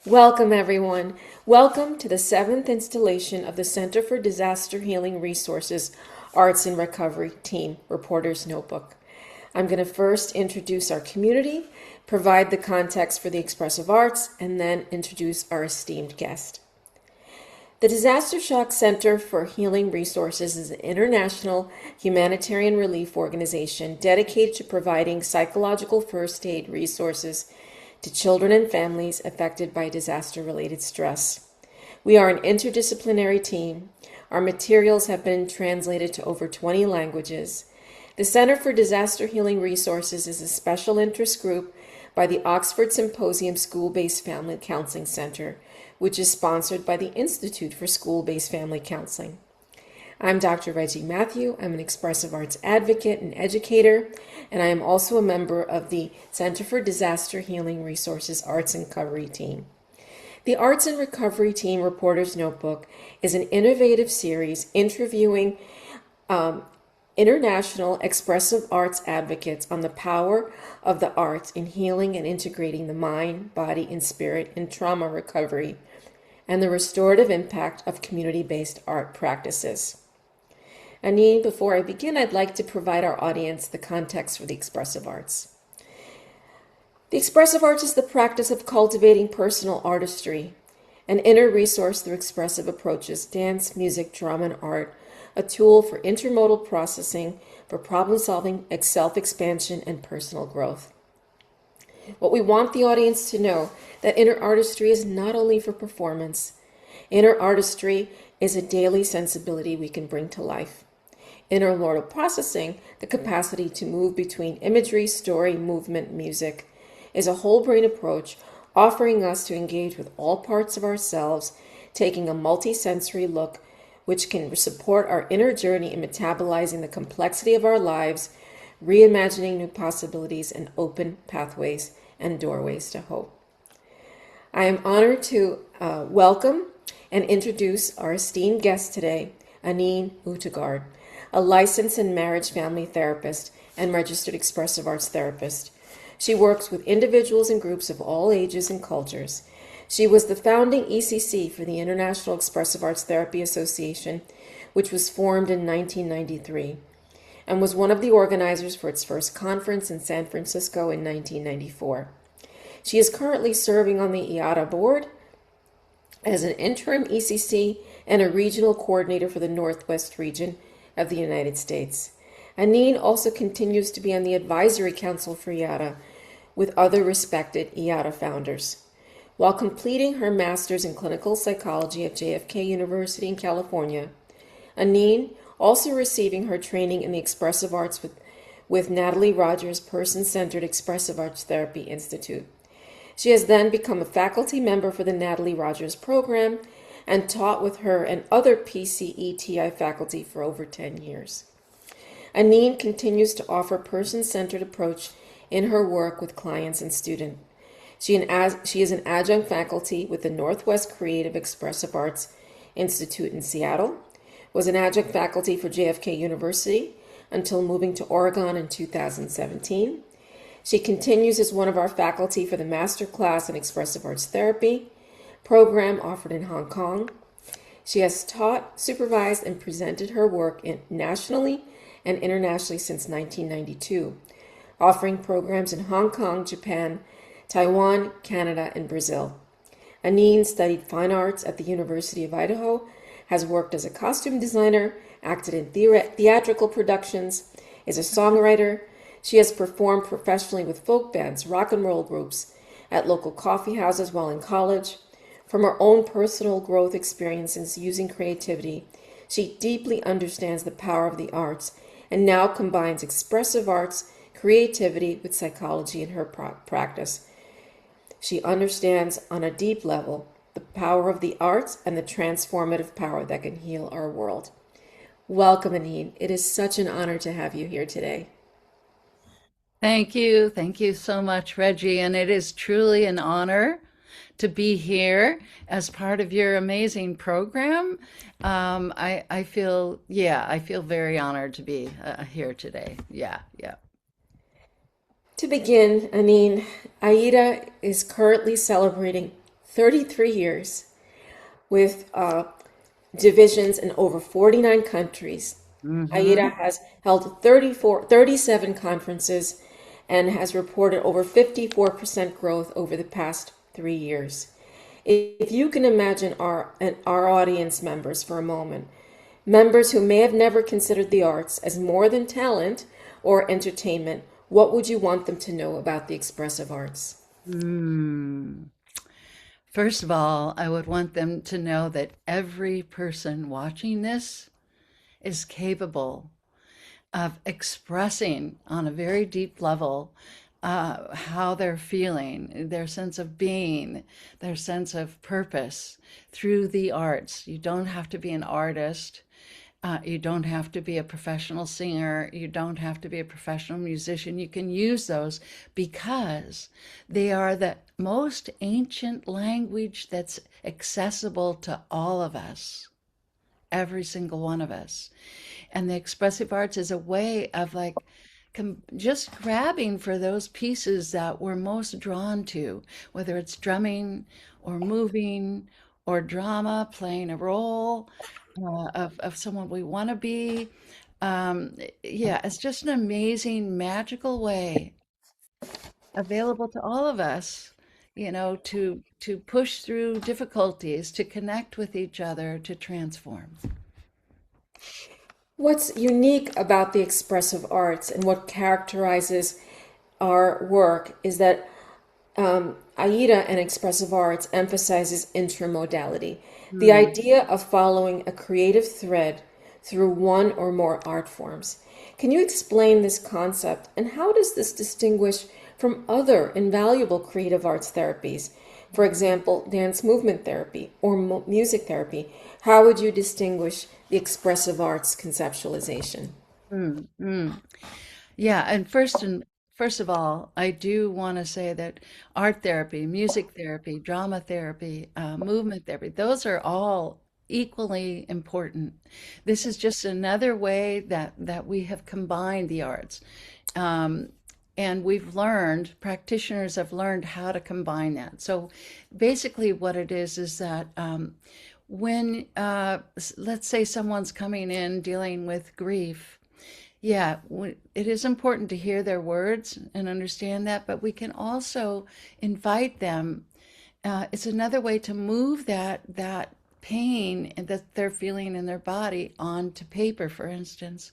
Welcome, everyone. Welcome to the 7th installation of the Center for Disaster Healing Resources Arts and Recovery Team Reporter's Notebook. I'm going to first introduce our community, provide the context for the expressive arts, and then introduce our esteemed guest. The Disastershock Center for Healing Resources is an international humanitarian relief organization dedicated to providing psychological first aid resources to children and families affected by disaster-related stress. We are an interdisciplinary team. Our materials have been translated to over 20 languages. The Center for Disaster Healing Resources is a special interest group by the Oxford Symposium School-Based Family Counseling Center, which is sponsored by the Institute for School-Based Family Counseling. I'm Dr. Reggie Matthew. I'm an expressive arts advocate and educator, and I am also a member of the Center for Disaster Healing Resources Arts and Recovery Team. The Arts and Recovery Team Reporter's Notebook is an innovative series interviewing international expressive arts advocates on the power of the arts in healing and integrating the mind, body, and spirit in trauma recovery, and the restorative impact of community-based art practices. Anine, before I begin, I'd like to provide our audience the context for the expressive arts. The expressive arts is the practice of cultivating personal artistry, an inner resource through expressive approaches, dance, music, drama, and art, a tool for intermodal processing, for problem-solving, self-expansion, and personal growth. What we want the audience to know that inner artistry is not only for performance. Inner artistry is a daily sensibility we can bring to life. Intermodal processing, the capacity to move between imagery, story, movement, music, is a whole brain approach offering us to engage with all parts of ourselves, taking a multi-sensory look which can support our inner journey in metabolizing the complexity of our lives, reimagining new possibilities, and open pathways and doorways to hope. I am honored to welcome and introduce our esteemed guest today, Anine Utagard, a licensed and marriage family therapist and registered expressive arts therapist. She works with individuals and groups of all ages and cultures. She was the founding ECC for the International Expressive Arts Therapy Association, which was formed in 1993, and was one of the organizers for its first conference in San Francisco in 1994. She is currently serving on the IEATA board as an interim ECC and a regional coordinator for the Northwest region of the United States. Anine also continues to be on the advisory council for IEATA with other respected IEATA founders. While completing her master's in clinical psychology at JFK University in California, Anine also receiving her training in the expressive arts with Natalie Rogers Person-Centered Expressive Arts Therapy Institute. She has then become a faculty member for the Natalie Rogers program and taught with her and other PCETI faculty for over 10 years. Anine continues to offer person-centered approach in her work with clients and students. She is an adjunct faculty with the Northwest Creative Expressive Arts Institute in Seattle, was an adjunct faculty for JFK University until moving to Oregon in 2017. She continues as one of our faculty for the Master Class in Expressive Arts Therapy program offered in Hong Kong. She has taught, supervised, and presented her work nationally and internationally since 1992, offering programs in Hong Kong, Japan, Taiwan, Canada, and Brazil. Anine studied fine arts at the University of Idaho, has worked as a costume designer, acted in theatrical productions, is a songwriter. She has performed professionally with folk bands, rock and roll groups, at local coffee houses while in college. From her own personal growth experiences using creativity, she deeply understands the power of the arts and now combines expressive arts, creativity with psychology in her practice. She understands on a deep level the power of the arts and the transformative power that can heal our world. Welcome, Anine. It is such an honor to have you here today. Thank you. Thank you so much, Reggie. And it is truly an honor to be here as part of your amazing program. I feel very honored to be here today. Yeah. To begin, Anine, IEATA is currently celebrating 33 years with divisions in over 49 countries. Mm-hmm. IETA has held 37 conferences and has reported over 54% growth over the past 3 years. If you can imagine our audience members for a moment, members who may have never considered the arts as more than talent or entertainment, what would you want them to know about the expressive arts? Mm. First of all, I would want them to know that every person watching this is capable of expressing on a very deep level how they're feeling, their sense of being, their sense of purpose through the arts. You don't have to be an artist. You don't have to be a professional singer. You don't have to be a professional musician. You can use those because they are the most ancient language that's accessible to all of us, every single one of us. And the expressive arts is a way of like just grabbing for those pieces that we're most drawn to, whether it's drumming or moving or drama, playing a role of someone we want to be. Yeah, it's just an amazing, magical way available to all of us, to push through difficulties, to connect with each other, to transform. What's unique about the expressive arts and what characterizes our work is that AIDA and expressive arts emphasizes intermodality, the Mm. idea of following a creative thread through one or more art forms. Can you explain this concept and how does this distinguish from other invaluable creative arts therapies? For example, dance movement therapy or music therapy. How would you distinguish the expressive arts conceptualization? Mm, mm. Yeah, and first of all, I do want to say that art therapy, music therapy, drama therapy, movement therapy, those are all equally important. This is just another way that we have combined the arts. Um, and practitioners have learned how to combine that. So basically what it is that when, let's say someone's coming in dealing with grief, yeah, it is important to hear their words and understand that, but we can also invite them. It's another way to move that pain that they're feeling in their body onto paper, for instance.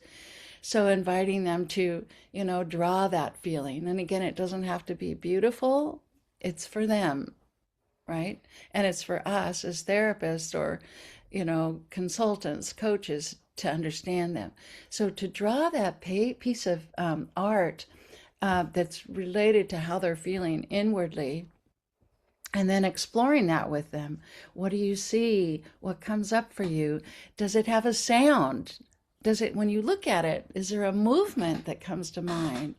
So inviting them to, draw that feeling. And again, it doesn't have to be beautiful. It's for them, right? And it's for us as therapists or, consultants, coaches to understand them. So to draw that piece of art that's related to how they're feeling inwardly, and then exploring that with them. What do you see? What comes up for you? Does it have a sound? Does it, when you look at it, is there a movement that comes to mind?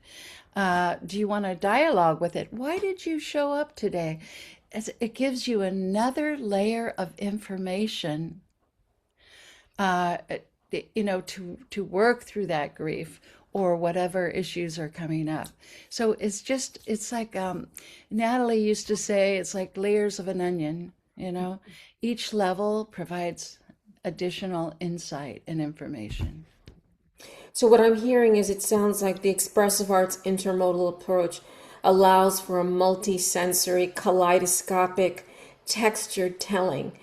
Do you want a dialogue with it? Why did you show up today? It gives you another layer of information, uh, to work through that grief or whatever issues are coming up. So it's like Natalie used to say, it's like layers of an onion, Each level provides additional insight and information. So, what I'm hearing is it sounds like the expressive arts intermodal approach allows for a multi-sensory, kaleidoscopic, textured telling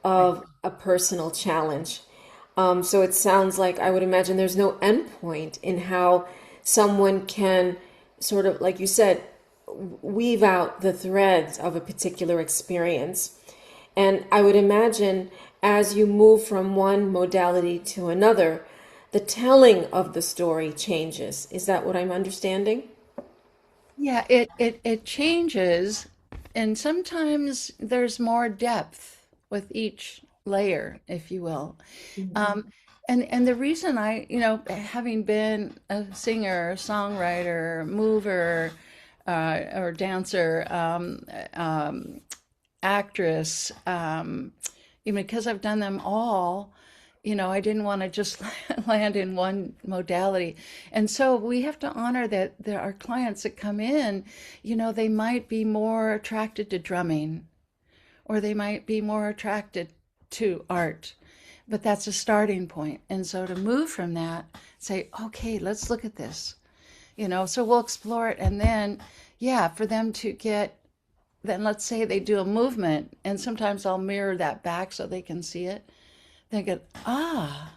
of a personal challenge. So, it sounds like I would imagine there's no endpoint in how someone can sort of, like you said, weave out the threads of a particular experience. And I would imagine as you move from one modality to another, the telling of the story changes. Is that what I'm understanding? Yeah, it changes, and sometimes there's more depth with each layer, if you will. Um, and the reason having been a singer, songwriter, mover, or dancer, actress, because I've done them all, I didn't want to just land in one modality. And so we have to honor that there are clients that come in, they might be more attracted to drumming or they might be more attracted to art. But that's a starting point. And so to move from that, say, okay, let's look at this, so we'll explore it. And then, yeah, for them to get, then let's say they do a movement, and sometimes I'll mirror that back so they can see it. They get, ah,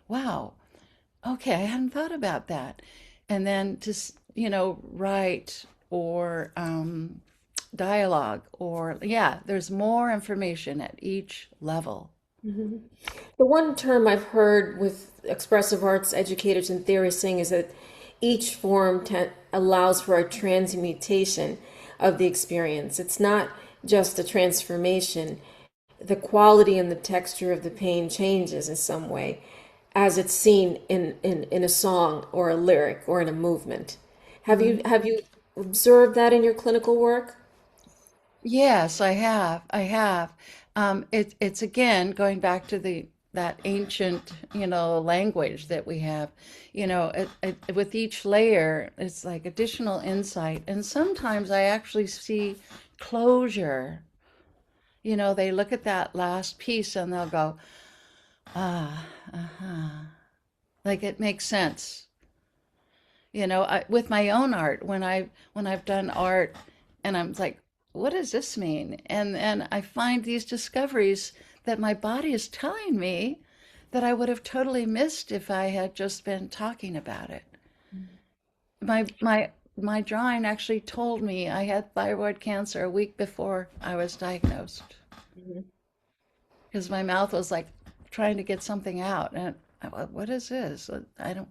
wow, okay, I hadn't thought about that. And then just, write or dialogue, or, yeah, there's more information at each level. Mhm. The one term I've heard with expressive arts educators and theorists saying is that each form allows for a transmutation of the experience. It's not just a transformation. The quality and the texture of the pain changes in some way as it's seen in a song or a lyric or in a movement. Have you observed that in your clinical work? Yes, I have. I have. It's again going back to the that ancient, language that we have. With each layer, it's like additional insight, and sometimes I actually see closure. They look at that last piece and they'll go, ah, uh-huh. Like it makes sense. With my own art, when I've done art, and I'm like, what does this mean? And I find these discoveries that my body is telling me that I would have totally missed if I had just been talking about it. My drawing actually told me I had thyroid cancer a week before I was diagnosed, Mhm. because my mouth was like trying to get something out, and what is this? I don't.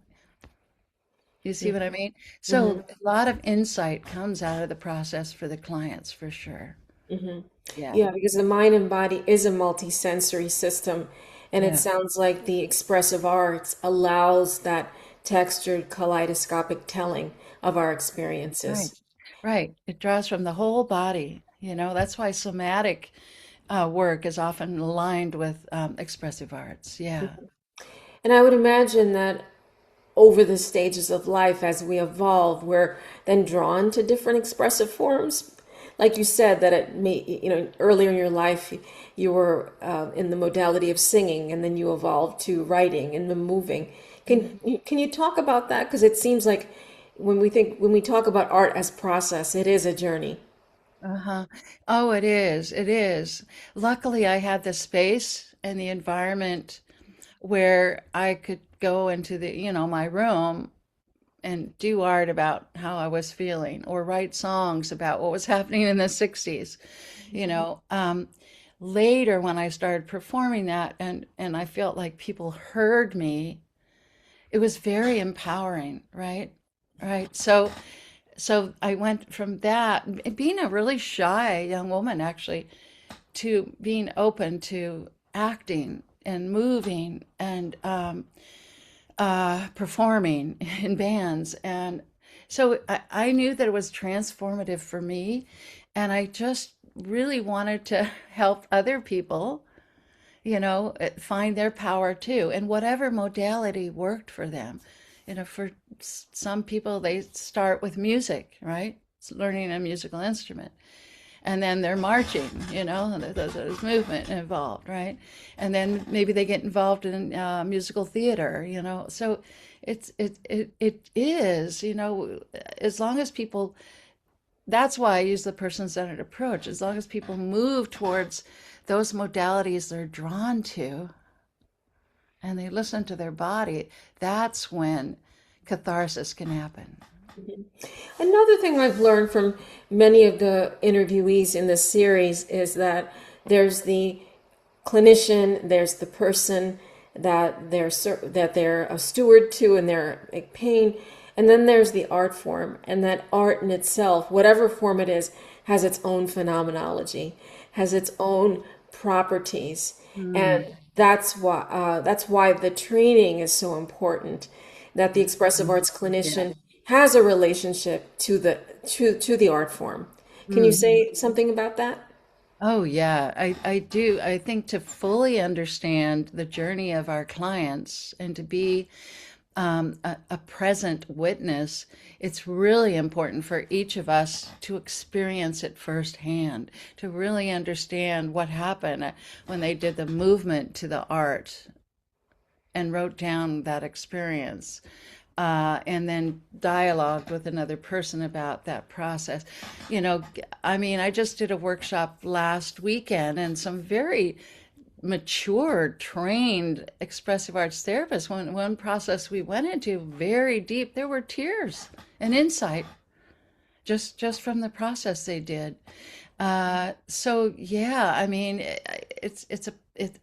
You see what I mean? Mhm. So a lot of insight comes out of the process for the clients, for sure. Hmm. Yeah. Yeah, because the mind and body is a multisensory system, and it Yeah. sounds like the expressive arts allows that textured kaleidoscopic telling of our Right. experiences. Right. It draws from the whole body. That's why somatic work is often aligned with expressive arts. Yeah. And I would imagine that over the stages of life as we evolve, we're then drawn to different expressive forms. Like you said, that it may, earlier in your life, you were in the modality of singing, and then you evolved to writing and the moving. Can you talk about that? Because it seems like when we talk about art as process, it is a journey. Uh-huh. Oh, it is. It is. Luckily, I had the space and the environment where I could go into my room and do art about how I was feeling, or write songs about what was happening in the 60s. You know, um, Later when I started performing that, and I felt like people heard me, it was very empowering, right? Right. So I went from that, being a really shy young woman actually, to being open to acting and moving and performing in bands. And so I knew that it was transformative for me. And I just really wanted to help other people, find their power too, in whatever modality worked for them. For some people, they start with music, right? It's learning a musical instrument, and then they're marching, and there's movement involved, right? And then maybe they get involved in musical theater, so it is, as long as people, that's why I use the person-centered approach. As long as people move towards those modalities they're drawn to, and they listen to their body, that's when catharsis can happen. Another thing I've learned from many of the interviewees in this series is that there's the clinician, there's the person that they're a steward to in their pain, and then there's the art form, and that art in itself, whatever form it is, has its own phenomenology, has its own properties, Mm. and that's why the training is so important. That the expressive arts Yeah. clinician has a relationship to the art form. Can you Mm. say something about that? Oh, yeah, I do. I think to fully understand the journey of our clients and to be a present witness, it's really important for each of us to experience it firsthand, to really understand what happened when they did the movement to the art and wrote down that experience. And then dialogued with another person about that process. You know, I mean, I just did a workshop last weekend, and some very mature, trained expressive arts therapists. One process we went into very deep, there were tears and insight just from the process they did. So yeah, I mean, it's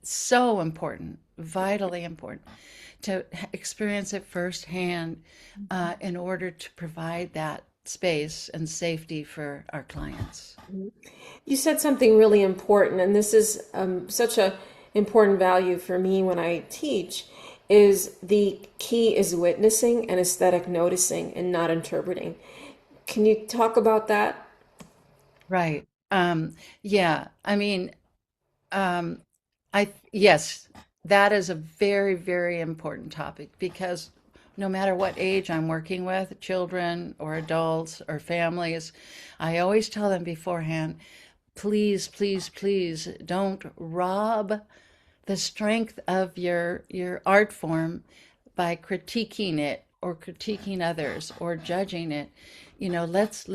so important, vitally important to experience it firsthand in order to provide that space and safety for our clients. You said something really important, and this is such a important value for me when I teach, is the key is witnessing and aesthetic noticing and not interpreting. Can you talk about that? Right. Yeah. I mean, um, yes, that is a very, very important topic because no matter what age I'm working with, children or adults or families, I always tell them beforehand, please, please, please don't rob the strength of your art form by critiquing it or critiquing others or judging it. You know, let's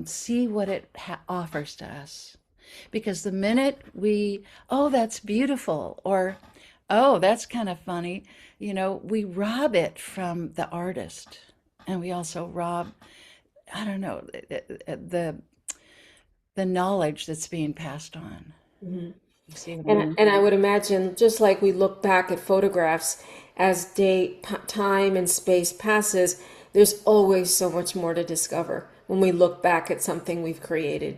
see what it offers to us, because the minute we, oh, that's beautiful, or oh, that's kind of funny, you know, we rob it from the artist, and we also rob, I don't know, the knowledge that's being passed on. Mhm. You see what I And mean? I would imagine, just like we look back at photographs, as time and space passes, there's always so much more to discover when we look back at something we've created.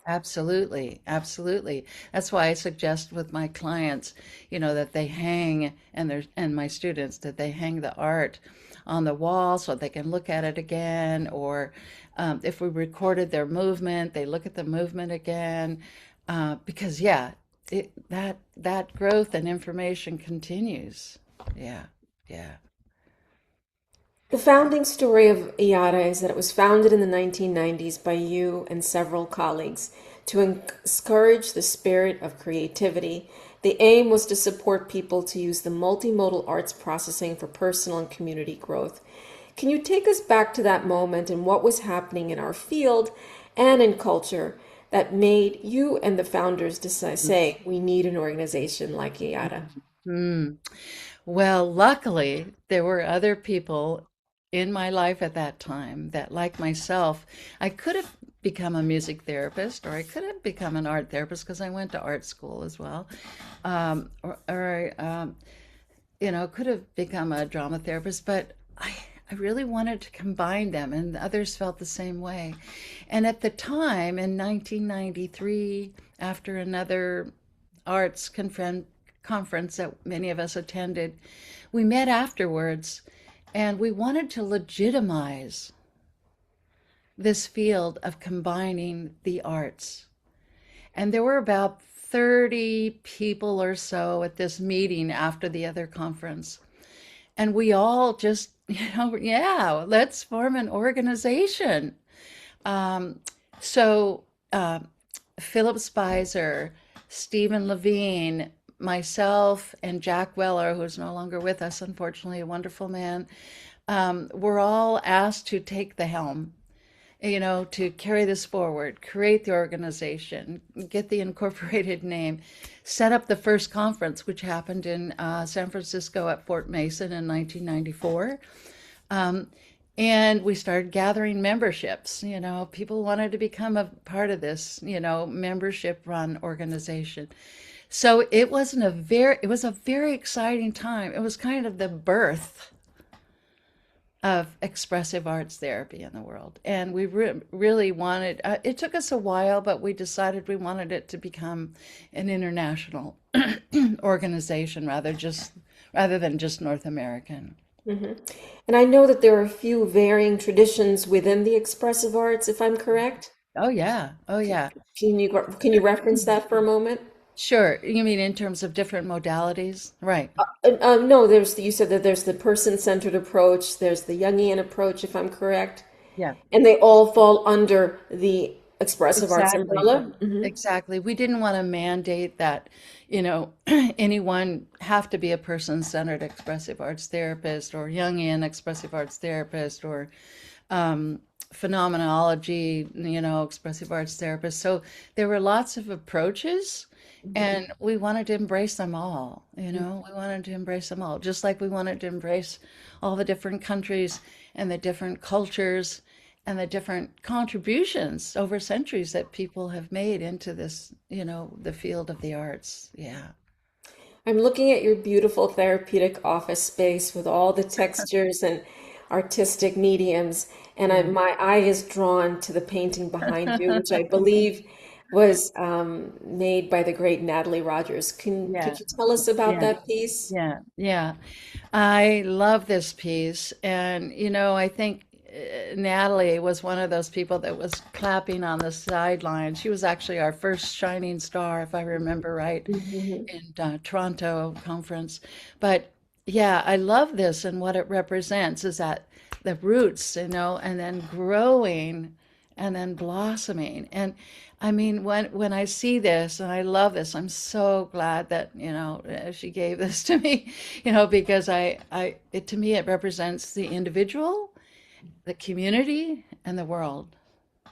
Absolutely, absolutely. That's why I suggest with my clients, you know, that they hang, and my students, that they hang the art on the wall so they can look at it again, or if we recorded their movement, they look at the movement again, because yeah, that growth and information continues. Yeah, yeah. The founding story of IATA is that it was founded in the 1990s by you and several colleagues to encourage the spirit of creativity. The aim was to support people to use the multimodal arts processing for personal and community growth. Can you take us back to that moment and what was happening in our field and in culture that made you and the founders decide, say, we need an organization like IATA? Mm. Well, luckily, there were other people in my life at that time that, like myself, I could have become a music therapist, or I could have become an art therapist because I went to art school as well. You know, could have become a drama therapist, but I really wanted to combine them, and others felt the same way. And at the time, in 1993, after another arts conference that many of us attended, we met afterwards, and we wanted to legitimize this field of combining the arts. And there were about 30 people or so at this meeting after the other conference. And we all just, you know, yeah, let's form an organization. Um, so Philip Spicer, Stephen Levine, myself, and Jack Weller, who's no longer with us, unfortunately, a wonderful man, were all asked to take the helm, you know, to carry this forward, create the organization, get the incorporated name, set up the first conference, which happened in San Francisco at Fort Mason in 1994. Um, and we started gathering memberships. You know, people wanted to become a part of this, you know, membership run organization. So it was a very exciting time. It was kind of the birth of expressive arts therapy in the world. And we really wanted, it took us a while, but we decided we wanted it to become an international organization rather than just North American. Hmm. And I know that there are a few varying traditions within the expressive arts, if I'm correct. Oh yeah. Oh yeah. Can you reference that for a moment? Sure. You mean in terms of different modalities? Right. No, you said that there's the person-centered approach, there's the Jungian approach, if I'm correct, Yeah. and they all fall under the expressive arts Exactly. umbrella. Hmm. Exactly. We didn't want to mandate that, anyone have to be a person-centered expressive arts therapist or Jungian expressive arts therapist or um, phenomenology, expressive arts therapist. So there were lots of approaches, and we wanted to embrace them all. We wanted to embrace them all, just like we wanted to embrace all the different countries and the different cultures and the different contributions over centuries that people have made into this, the field of the arts. Yeah. I'm looking at your beautiful therapeutic office space with all the textures and artistic mediums, and Yeah. my eye is drawn to the painting behind you, which I believe was made by the great Natalie Rogers. Could Yeah. you tell us about Yeah. that piece? Yeah. Yeah. I love this piece. And, I think Natalie was one of those people that was clapping on the sideline. She was actually our first shining star, if I remember right, Mhm. in Toronto conference. But yeah, I love this, and what it represents is that the roots, and then growing and then blossoming. And I mean, when I see this, and I love this, I'm so glad that, she gave this to me, because to me, it represents the individual, the community, and the world.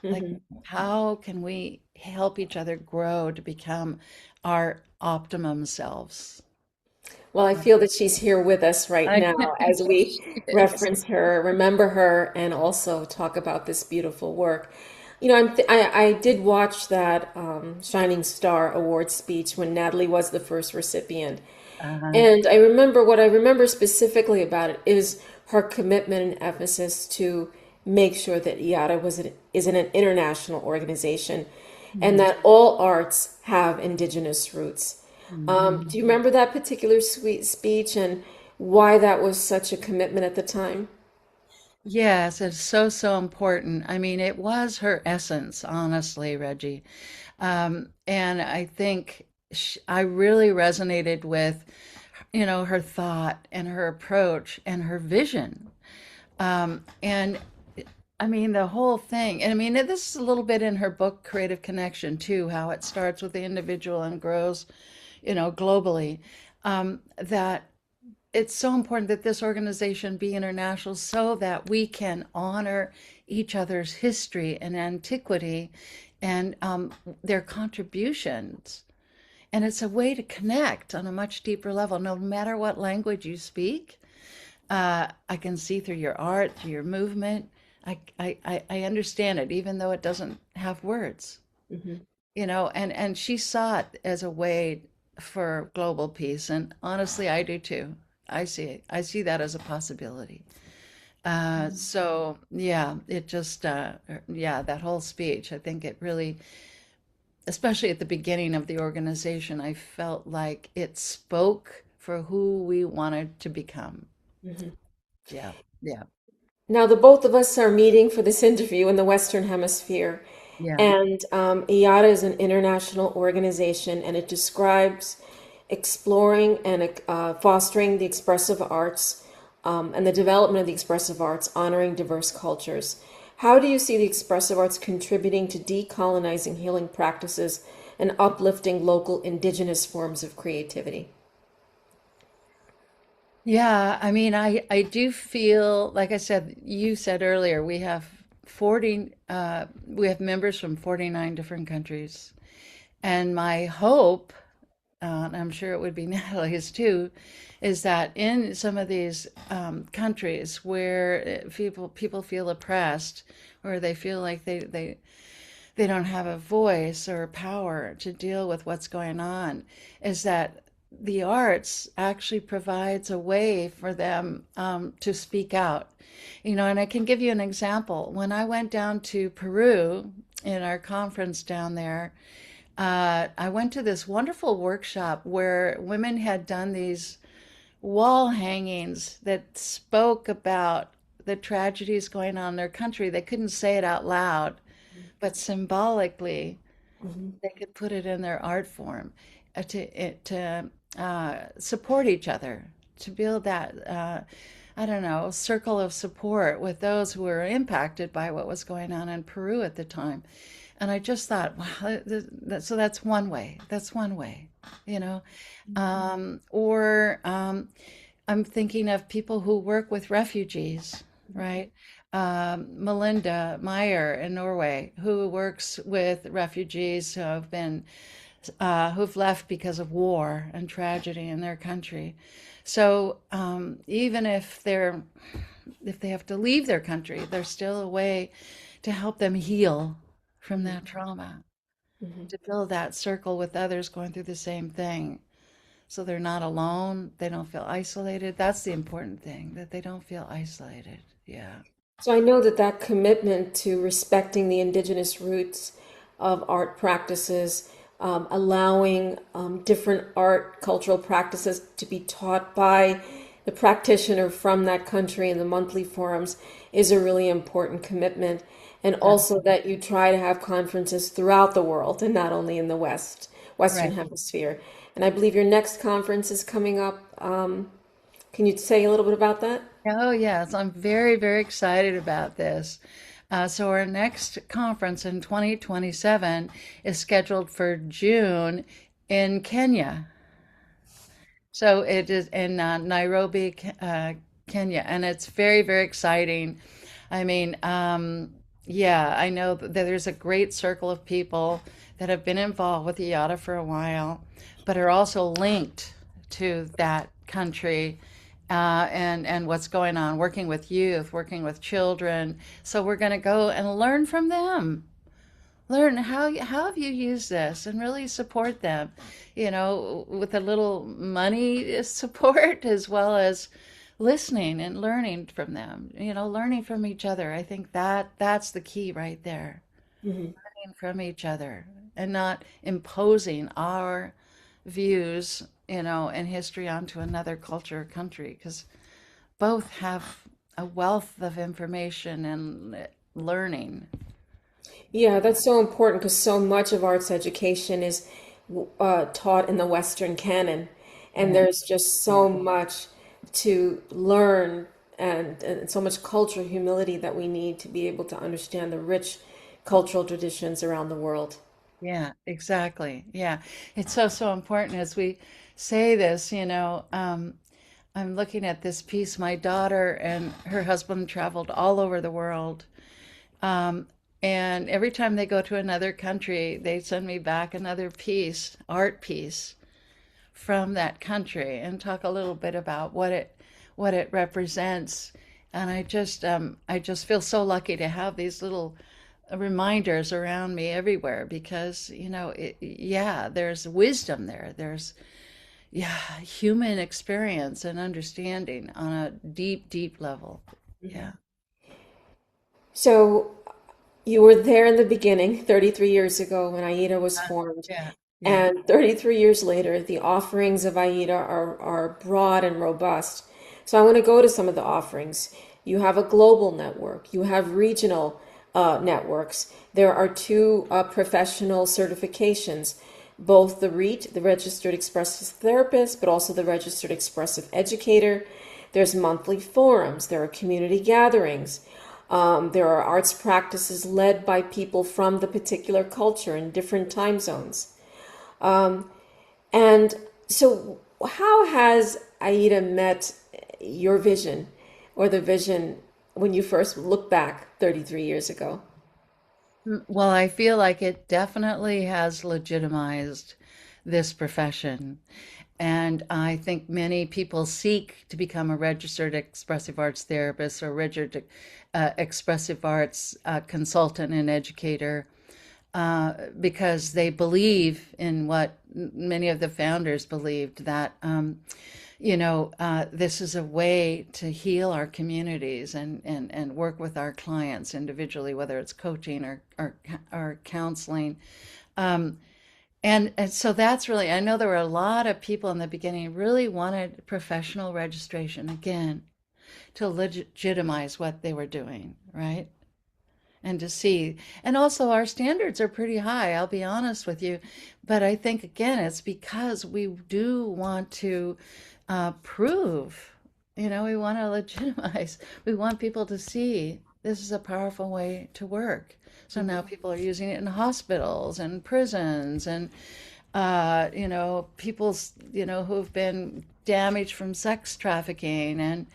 Like, Mhm. how can we help each other grow to become our optimum selves? Well, I feel that she's here with us right I now as we she is. reference her, remember her, and also talk about this beautiful work. I did watch that Shining Star Award speech when Natalie was the first recipient. Uh, And I remember what I remember specifically about it is her commitment and emphasis to make sure that IATA is an international organization and mhm, that all arts have indigenous roots. Do you mhm. remember that particular sweet speech and why that was such a commitment at the time? Yes, it's so, so important. I mean, it was her essence, honestly, Reggie. And I think I really resonated with, her thought and her approach and her vision. And I mean, the whole thing. And I mean, this is a little bit in her book, Creative Connection, too, how it starts with the individual and grows, globally. That it's so important that this organization be international so that we can honor each other's history and antiquity and their contributions. And it's a way to connect on a much deeper level, no matter what language you speak. I can see through your art, through your movement. I understand it, even though it doesn't have words, Hmm. and she saw it as a way for global peace. And honestly, I do too. I see that as a possibility. So yeah, it just, yeah, that whole speech, I think it really, especially at the beginning of the organization, I felt like it spoke for who we wanted to become. Hmm. Yeah, yeah, Now, the both of us are meeting for this interview in the Western Hemisphere, yeah. and IATA is an international organization, and it describes exploring and fostering the expressive arts and the development of the expressive arts, honoring diverse cultures. How do you see the expressive arts contributing to decolonizing healing practices and uplifting local indigenous forms of creativity? Yeah, I mean, I do feel, like I said, you said earlier, we have members from 49 different countries. And my hope, and I'm sure it would be Natalie's too, is that in some of these countries where people feel oppressed, or they feel like they don't have a voice or power to deal with what's going on, is that the arts actually provides a way for them to speak out. And I can give you an example. When I went down to Peru in our conference down there, I went to this wonderful workshop where women had done these wall hangings that spoke about the tragedies going on in their country. They couldn't say it out loud, but symbolically, Mhm. they could put it in their art form. support each other, to build that, I don't know, circle of support with those who were impacted by what was going on in Peru at the time. And I just thought, wow, so that's one way. That's one way, you know. Or I'm thinking of people who work with refugees, right? Melinda Meyer in Norway, who works with refugees who've left because of war and tragedy in their country. So even if they have to leave their country, there's still a way to help them heal from that trauma, Mhm. to build that circle with others going through the same thing. So they're not alone. They don't feel isolated. That's the important thing, that they don't feel isolated. Yeah. So I know that that commitment to respecting the indigenous roots of art practices, allowing different art cultural practices to be taught by the practitioner from that country in the monthly forums is a really important commitment. And Yeah. also that you try to have conferences throughout the world and not only in the Western Right. Hemisphere. And I believe your next conference is coming up. Can you say a little bit about that? Oh, yes. I'm very, very excited about this. So, our next conference in 2027 is scheduled for June in Kenya. So, it is in Nairobi, Kenya, and it's very, very exciting. I mean, yeah, I know that there's a great circle of people that have been involved with IATA for a while, but are also linked to that country and what's going on, working with youth, working with children. So we're going to go and learn from them. Learn how have you used this and really support them, with a little money support as well as listening and learning from them, learning from each other. I think that's the key right there. Mhm. Learning from each other and not imposing our views, and history onto another culture or country, because both have a wealth of information and learning. Yeah, that's so important because so much of arts education is taught in the Western canon, and Yeah, there's just yeah. so much to learn and so much cultural humility that we need to be able to understand the rich cultural traditions around the world. Yeah, exactly. Yeah. It's so, so important as we say this, I'm looking at this piece. My daughter and her husband traveled all over the world. Um, and every time they go to another country, they send me back another piece, art piece from that country, and talk a little bit about what it represents. And I just feel so lucky to have these little reminders around me everywhere, because yeah, there's wisdom there. There's, yeah, human experience and understanding on a deep, deep level. Yeah. So you were there in the beginning, 33 years ago when AIDA was formed. Yeah. Yeah. And 33 years later, the offerings of AIDA are broad and robust. So I want to go to some of the offerings. You have a global network, you have regional networks. There are two professional certifications, both the REET, the Registered Expressive Therapist, but also the Registered Expressive Educator. There's monthly forums, there are community gatherings. There are arts practices led by people from the particular culture in different time zones. And so, how has AIDA met your vision or the vision when you first look back 33 years ago? Well, I feel like it definitely has legitimized this profession. And I think many people seek to become a registered expressive arts therapist or registered expressive arts consultant and educator, because they believe in what many of the founders believed, that this is a way to heal our communities and work with our clients individually, whether it's coaching or counseling. And so that's really, I know there were a lot of people in the beginning who really wanted professional registration again to legitimize what they were doing, right? and to see. And also, our standards are pretty high, I'll be honest with you. But I think, again, it's because we do want to prove, we want to legitimize, we want people to see this is a powerful way to work. So now people are using it in hospitals and prisons and people's, who've been damaged from sex trafficking and,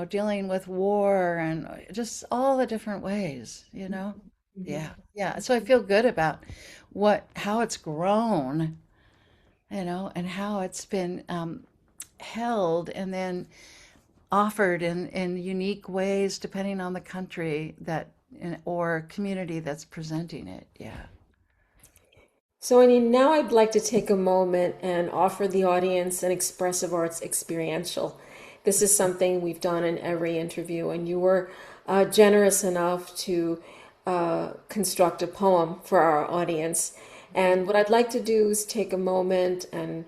dealing with war and just all the different ways. Mhm. Yeah, yeah. So I feel good about how it's grown, and how it's been held and then offered in unique ways depending on the country or community that's presenting it. Yeah. So, I mean, now I'd like to take a moment and offer the audience an expressive arts experiential. This is something we've done in every interview, and you were generous enough to construct a poem for our audience. And what I'd like to do is take a moment and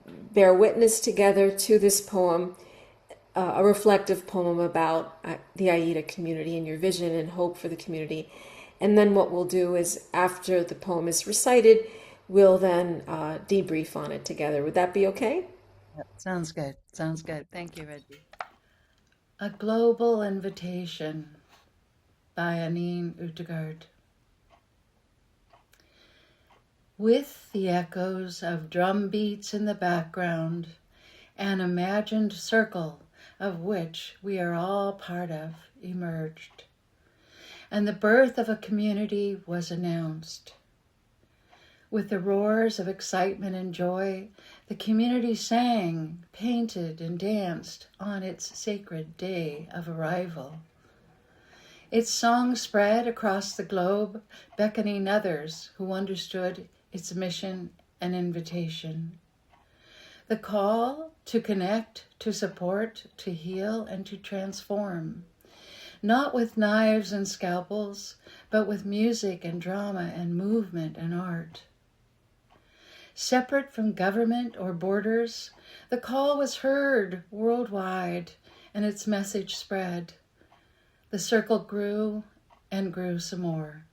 bear witness together to this poem, a reflective poem about the IETA community and your vision and hope for the community. And then what we'll do is, after the poem is recited, we'll then debrief on it together. Would that be okay? Yep. Sounds good. Sounds good. Thank you, Reggie. A Global Invitation by Anine Utegard. With the echoes of drum beats in the background, an imagined circle of which we are all part of emerged, and the birth of a community was announced. With the roars of excitement and joy, the community sang, painted, and danced on its sacred day of arrival. Its song spread across the globe, beckoning others who understood its mission and invitation. The call to connect, to support, to heal, and to transform, not with knives and scalpels, but with music and drama and movement and art. Separate from government or borders, the call was heard worldwide and its message spread. The circle grew and grew some more.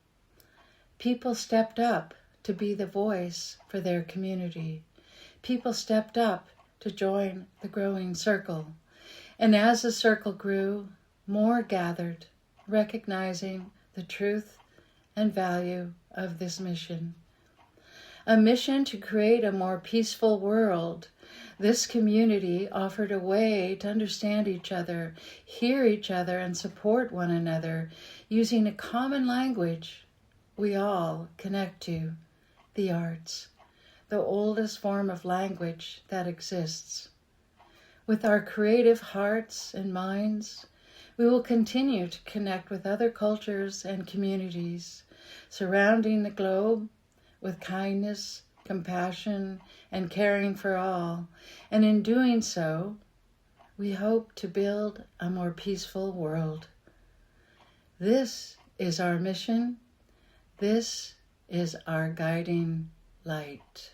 People stepped up to be the voice for their community. People stepped up to join the growing circle. And as the circle grew, more gathered, recognizing the truth and value of this mission. A mission to create a more peaceful world. This community offered a way to understand each other, hear each other, and support one another using a common language we all connect to, the arts, the oldest form of language that exists. With our creative hearts and minds, we will continue to connect with other cultures and communities surrounding the globe with kindness, compassion, and caring for all. And in doing so, we hope to build a more peaceful world. This is our mission. This is our guiding light.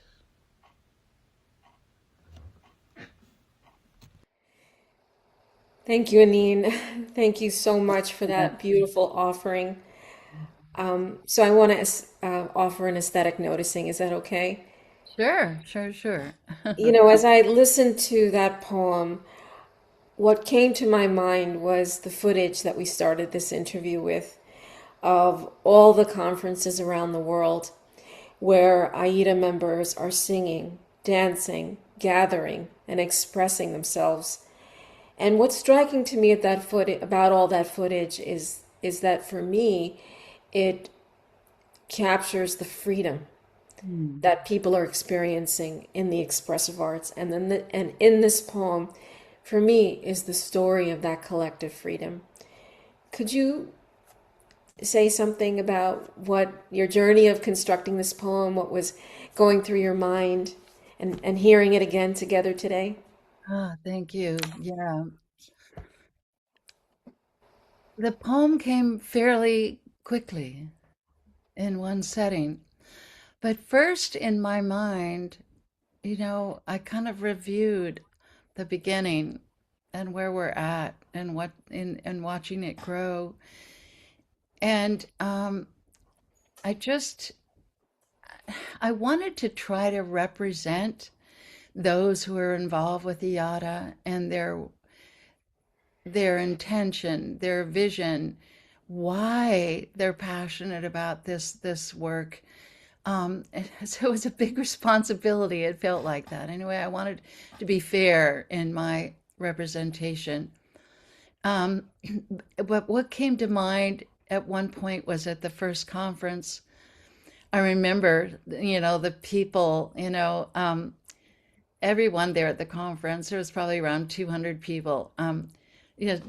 Thank you, Anine. Thank you so much for that beautiful offering. So I want to offer an aesthetic noticing. Is that okay? Sure, sure, sure. You know, as I listened to that poem, what came to my mind was the footage that we started this interview with of all the conferences around the world where IETA members are singing, dancing, gathering, and expressing themselves. And what's striking to me at that about all that footage is that for me, it captures the freedom Hmm. that people are experiencing in the expressive arts, and then and in this poem, for me, is the story of that collective freedom. Could you say something about what your journey of constructing this poem, what was going through your mind, and hearing it again together today? Thank you. Yeah. The poem came fairly quickly in one setting. But first in my mind, I kind of reviewed the beginning and where we're at and what in and watching it grow. And I just, I wanted to try to represent those who are involved with IATA and their intention, their vision, why they're passionate about this work. So it was a big responsibility. It felt like that. Anyway, I wanted to be fair in my representation. Um, but what came to mind at one point was at the first conference. I remember, the people, everyone there at the conference. There was probably around 200 people.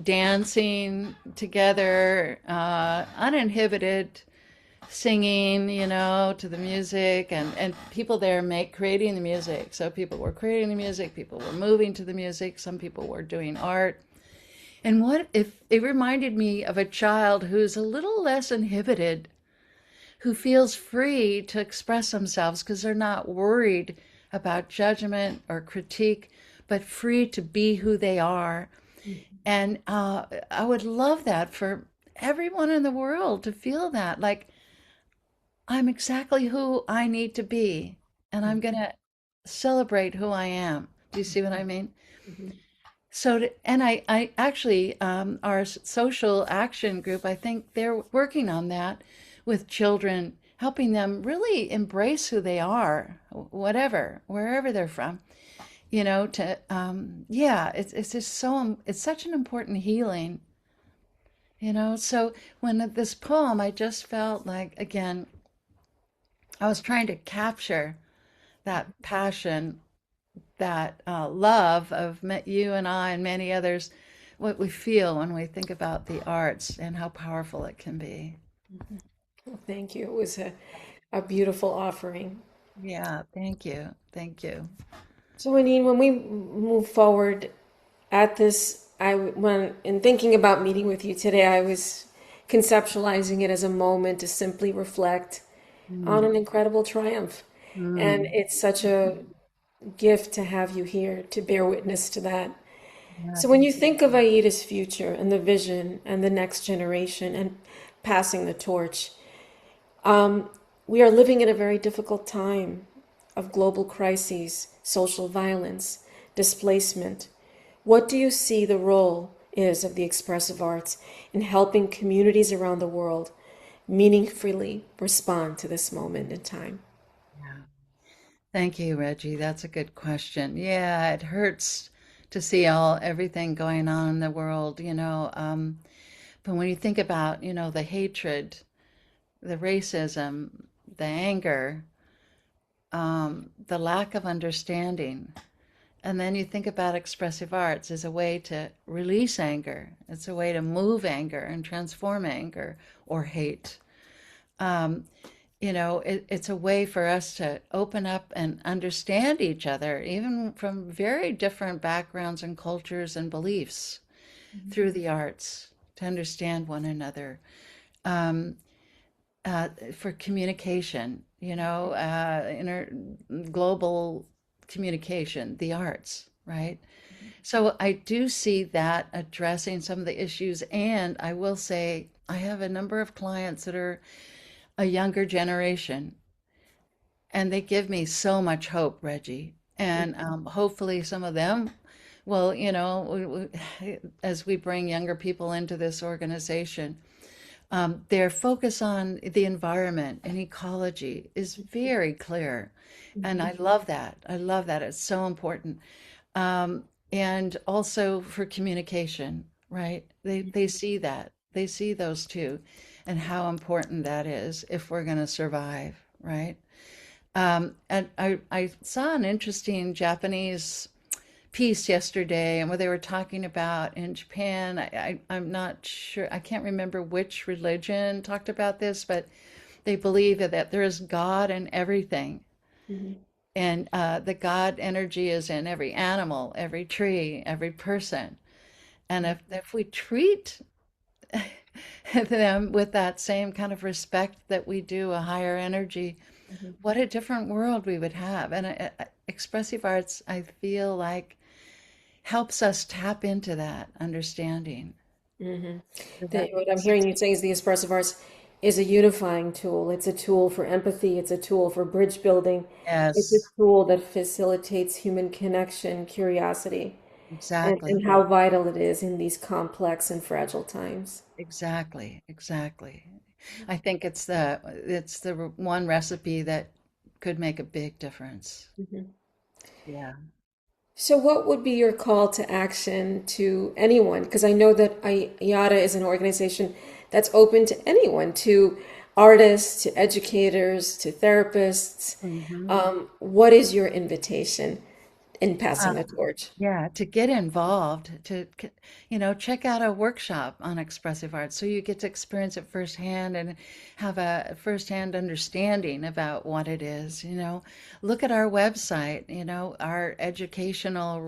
Dancing together, uninhibited, singing, to the music, and people there creating the music. So people were creating the music, people were moving to the music, some people were doing art. And what if it reminded me of a child who's a little less inhibited, who feels free to express themselves because they're not worried about judgment or critique, but free to be who they are. And I would love that for everyone in the world to feel that, like, I'm exactly who I need to be, and I'm going to celebrate who I am. Do you see what I mean? Mhm. And I actually, our social action group, I think they're working on that with children, helping them really embrace who they are, whatever, wherever they're from, yeah, it's just it's such an important healing, So when this poem, I just felt like, again, I was trying to capture that passion, that love of you and I and many others, what we feel when we think about the arts and how powerful it can be. Well, thank you. It was a beautiful offering. Yeah, thank you. Thank you. So, Anine, when we move forward at this, when in thinking about meeting with you today, I was conceptualizing it as a moment to simply reflect on Mm, an incredible triumph. And mm, it's such a gift to have you here to bear witness to that. yeah, So when you think of Aida's future and the vision and the next generation and passing the torch, um, we are living in a very difficult time of global crises, social violence, displacement. What do you see the role is of the expressive arts in helping communities around the world meaningfully respond to this moment in time? yeah. Thank you, Reggie. That's a good question. Yeah, it hurts to see everything going on in the world, but when you think about, the hatred, the racism, the anger, the lack of understanding. And then you think about expressive arts as a way to release anger. It's a way to move anger and transform anger or hate. Um, it's a way for us to open up and understand each other, even from very different backgrounds and cultures and beliefs, through the arts, to understand one another. Um, for communication, global communication, the arts, right? So I do see that addressing some of the issues. And I will say, I have a number of clients that are a younger generation, and they give me so much hope, Reggie. And hopefully, some of them will, as we bring younger people into this organization, their focus on the environment and ecology is very clear. And I love that. I love that. It's so important. And also for communication, right? They see that. They see those two and how important that is if we're going to survive, right? And I saw an interesting Japanese piece yesterday and where they were talking about in Japan. I'm not sure, I can't remember which religion talked about this, but they believe that there is God in everything. Mhm. And the God energy is in every animal, every tree, every person. And if we treat them with that same kind of respect that we do a higher energy, Mhm. what a different world we would have. And expressive arts, I feel like, helps us tap into that understanding. Hmm. Does that What make I'm hearing sense? you saying is the expressive arts is a unifying tool. It's a tool for empathy. It's a tool for bridge building. It's a Yes, tool that facilitates human connection, curiosity, exactly. and how vital it is in these complex and fragile times. Exactly, exactly. I think it's the one recipe that could make a big difference. Mhm. Yeah. So, what would be your call to action to anyone? Because I know that IATA is an organization that's open to anyone, to artists, to educators, to therapists. Hmm. What is your invitation in passing the torch? Yeah, to get involved, check out a workshop on expressive art so you get to experience it firsthand and have a firsthand understanding about what it is. Look at our website, our educational,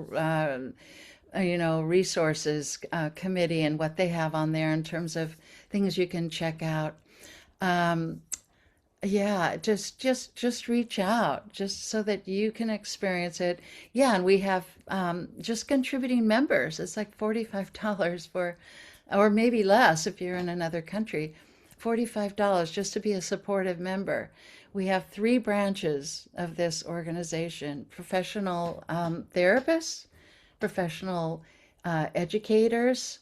resources committee and what they have on there in terms of things you can check out. Um, yeah, just reach out just so that you can experience it. Yeah, and we have just contributing members. It's like $45 for, or maybe less if you're in another country. $45 just to be a supportive member. We have three branches of this organization: professional therapists, professional educators,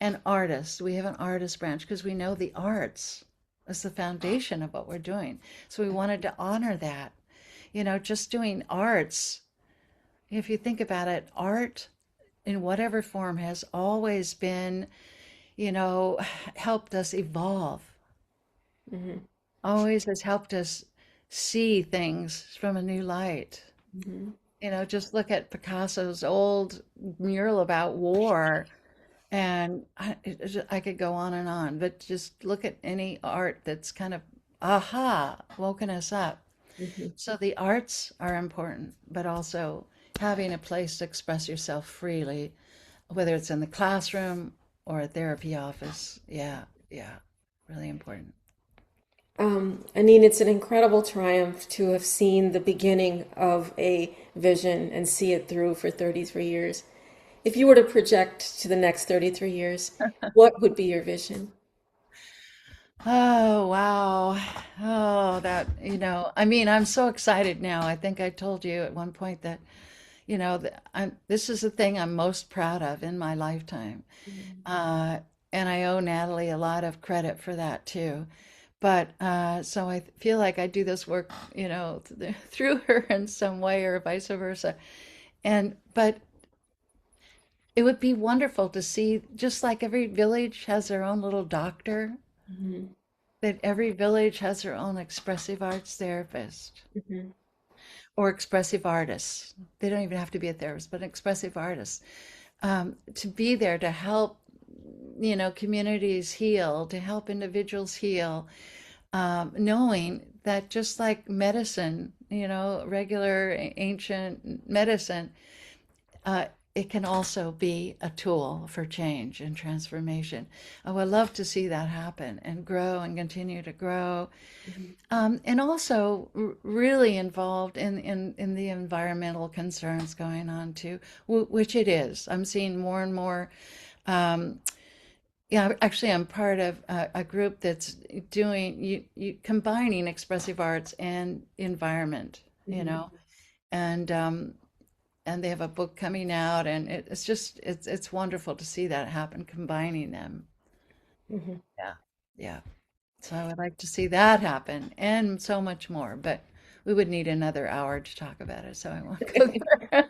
and artists. We have an artist branch because we know the arts is the foundation of what we're doing. So we wanted to honor that. Just doing arts, if you think about it, art in whatever form has always been, you know, helped us evolve, Hmm. always has helped us see things from a new light. Hmm. Just look at Picasso's old mural about war. And I could go on and on, but just look at any art that's kind of, aha, woken us up. Hmm. So the arts are important, but also having a place to express yourself freely, whether it's in the classroom or a therapy office. Yeah, yeah, really important. I mean, it's an incredible triumph to have seen the beginning of a vision and see it through for 33 years. If you were to project to the next 33 years, what would be your vision? Oh, wow. Oh, I mean, I'm so excited now. I think I told you at one point that this is the thing I'm most proud of in my lifetime. Uh, and I owe Natalie a lot of credit for that too. But so I feel like I do this work, through her in some way or vice versa. But it would be wonderful to see, just like every village has their own little doctor, Hmm. that every village has their own expressive arts therapist Hmm. or expressive artists. They don't even have to be a therapist, but an expressive artist, to be there to help, communities heal, to help individuals heal, knowing that just like medicine, regular ancient medicine, uh, it can also be a tool for change and transformation. I would love to see that happen and grow and continue to grow. And also really involved in the environmental concerns going on too, which it is. I'm seeing more and more. Um, yeah, actually, I'm part of a group that's doing combining expressive arts and environment. You Hmm. know, and they have a book coming out, and it's wonderful to see that happen, combining them. Hmm. Yeah, yeah. So I would like to see that happen and so much more, but we would need another hour to talk about it, so I won't go there.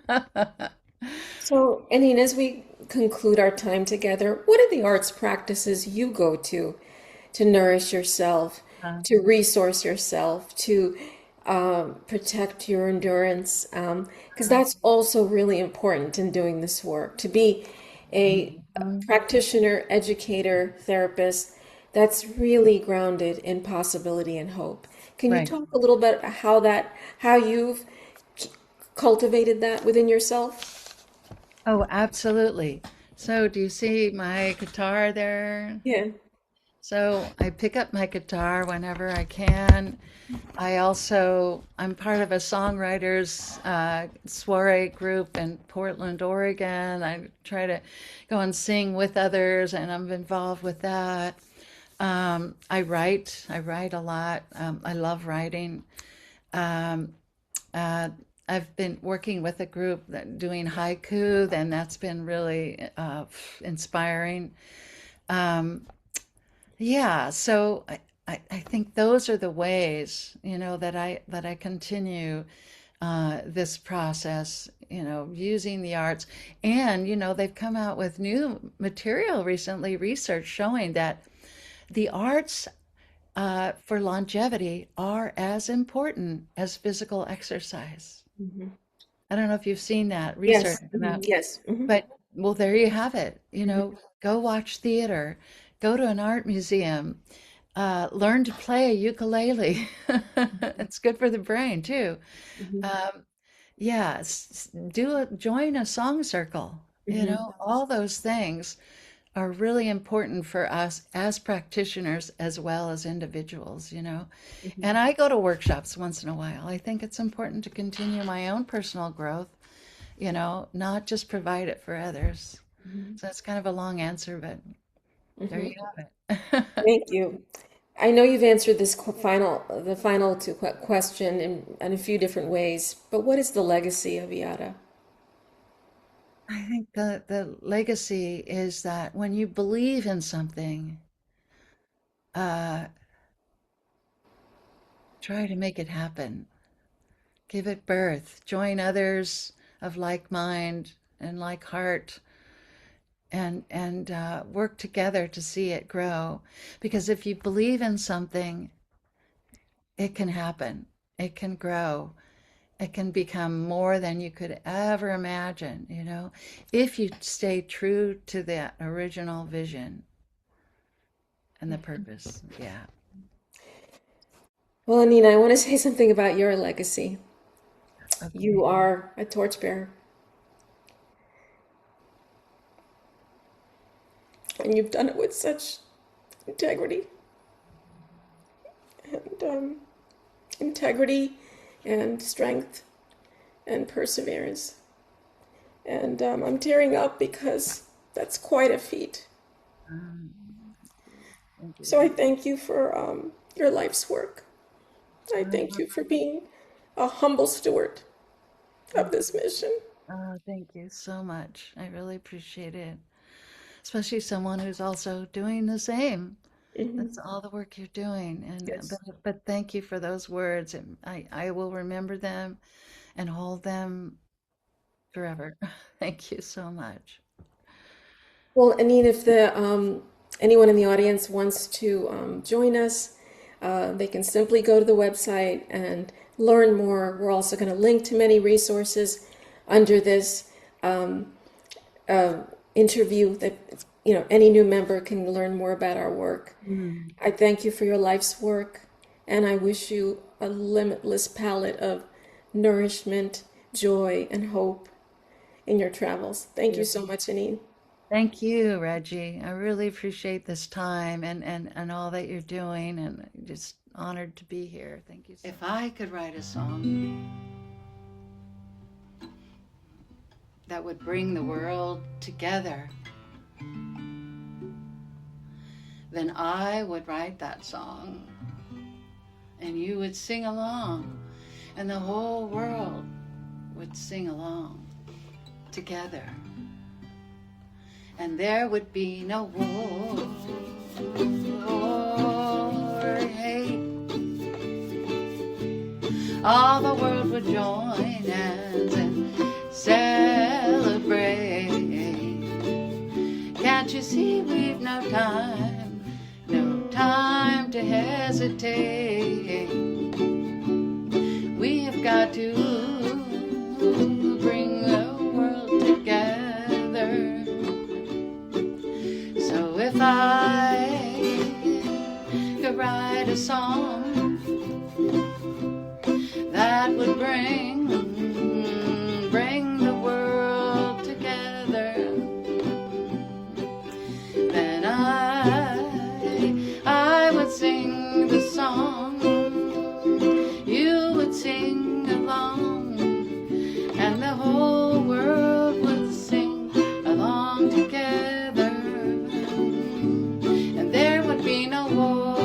So, Anine, as we conclude our time together, what are the arts practices you go to nourish yourself, Uh, to resource yourself, to protect your endurance? Because that's also really important in doing this work. To be a mhm. practitioner, educator, therapist, that's really grounded in possibility and hope. Can you Right. talk a little bit about how you've cultivated that within yourself? Oh, absolutely. So do you see my guitar there? Yeah. So I pick up my guitar whenever I can. I'm part of a songwriters soiree group in Portland, Oregon. I try to go and sing with others, and I'm involved with that. I write a lot. I love writing. Um, uh, I've been working with a group that doing haiku, and that's been really inspiring. Um, yeah, so I think those are the ways, that I continue this process, using the arts. And, they've come out with new material recently, research showing that the arts for longevity are as important as physical exercise. Hmm. I don't know if you've seen that research Yes. come Hmm. out, Yes. Hmm. but well, there you have it. Hmm. Go watch theater, go to an art museum, learn to play a ukulele. It's good for the brain too. Hmm. Um, yeah, join a song circle. Hmm. All those things are really important for us as practitioners as well as individuals. Hmm. And I go to workshops once in a while. I think it's important to continue my own personal growth, not just provide it for others. Hmm. So it's kind of a long answer, but there Hmm. you have it. Thank you. I know you've answered the final question in a few different ways, but what is the legacy of IATA? I think the legacy is that when you believe in something, uh, try to make it happen. Give it birth. Join others of like mind and like heart, and work together to see it grow. Because if you believe in something, it can happen. It can grow. It can become more than you could ever imagine, if you stay true to that original vision and the purpose. Yeah. Well, Anina, I want to say something about your legacy. You Okay. are a torchbearer, and you've done it with such integrity and integrity and strength and perseverance. And I'm tearing up because that's quite a feat. Um, Thank So I you. thank you for your life's work. I thank you for being a humble steward of Thank this mission. thank you so much. I really appreciate it. Especially someone who's also doing the same. Hmm. That's all the work you're doing. And Yes. but thank you for those words. And I will remember them and hold them forever. Thank you so much. Well, Anine, if anyone in the audience wants to join us, they can simply go to the website and learn more. We're also going to link to many resources under this um, uh, interview that any new member can learn more about our work. Mm. I thank you for your life's work, and I wish you a limitless palette of nourishment, joy, and hope in your travels. Thank you so much, Anine. Thank you, Reggie. I really appreciate this time and all that you're doing, and just honored to be here. Thank you so much. If I could write a song that would bring the world together, then I would write that song, and you would sing along, and the whole world would sing along together. And there would be no war or hate. All the world would join hands and celebrate. Can't you see we've no time to hesitate. We have got to bring the world together. So if I could write a song that would bring the world together, then would sing the song, you would sing along, and the whole world would sing along together. And there would be no war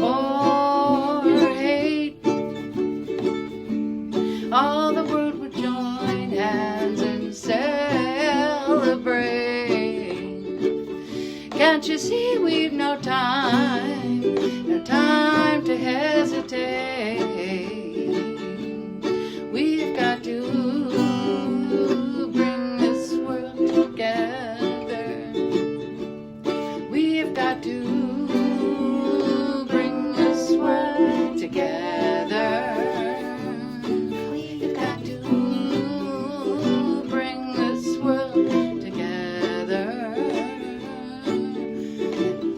or hate. All the world would join hands and celebrate. Can't you see we've no time to hesitate? We've got to bring this world together. We've got to bring this world together. We've got to bring this world together.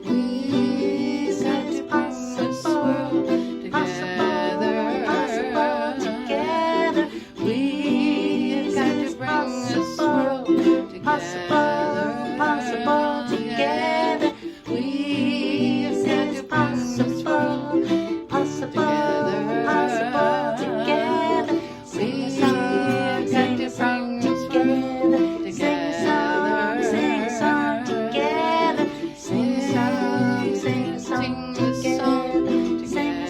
We've got to bring this world together. We've got to bring this world together. Possible together. We've got to bring this world Possible together. Sing a song together. Sing a song together. Sing a song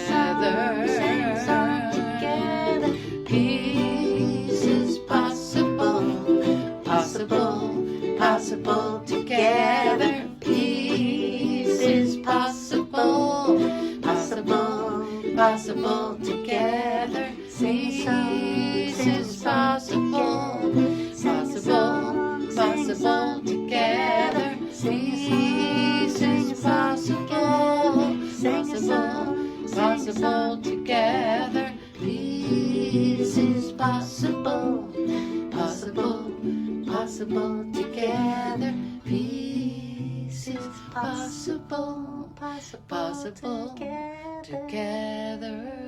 together. Sing a song together. Peace is possible, possible together. Peace is possible, possible together. Peace is possible, possible together. Peace is possible, possible together. Peace is possible, possible together. Peace is possible, possible together.